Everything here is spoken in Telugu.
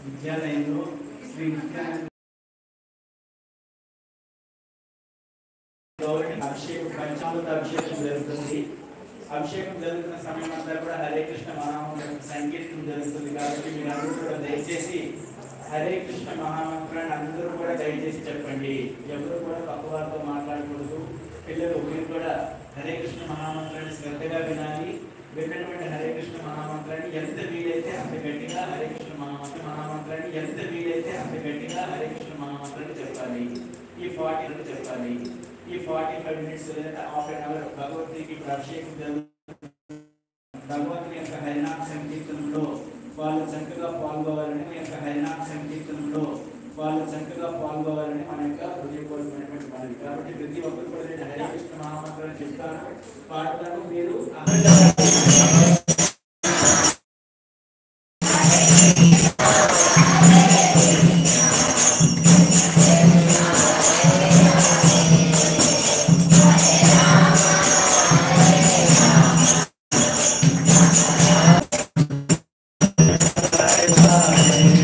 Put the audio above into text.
విద్యాలయంలో శ్రీ అభిషేకం పంచామృత అభిషేకం జరుగుతుంది. అభిషేకం జరుగుతున్న సమయం అంతా కూడా హరే కృష్ణ మహామంత్రం సంకీర్తనం జరుగుతుంది. కాబట్టి మీరు అందరూ కూడా దయచేసి హరే కృష్ణ మహామంత్రాన్ని అందరూ కూడా దయచేసి చెప్పండి. ఎవరు కూడా పక్కవారితో మాట్లాడకూడదు. పిల్లలు మీరు కూడా హరే కృష్ణ మహామంత్రాన్ని శ్రద్ధగా వినాలి. విన్నటువంటి హరే కృష్ణ మహామంత్రాన్ని ఎంత వీలైతే అంత గట్టిగా హరే కృష్ణ మహామంత్రాన్ని ఎంత వీలైతే అంత గట్టిగా హరే కృష్ణ మహామంత్రాన్ని చెప్పాలి. ఈ 40 చెప్పాలి. ఈ 45 minutes లేదా హాఫ్ అన్ అవర్ భగవద్గీతకి అభిషేకం జరుగుతుంది. భగవంతుని యొక్క హరినామ సంకీర్తనంలో వాళ్ళు చక్కగా పాల్గొవాలని, మీ యొక్క హరినామ సంకీర్తనంలో వాళ్ళు చక్కగా పాల్గొవాలని మన యొక్క హృదయపూర్వకమైనటువంటి మనవి. కాబట్టి ప్రతి ఒక్కరు కూడా నేను హరే కృష్ణ మహామంత్రాన్ని చెప్తాను, పాడతాను. మీరు Bye.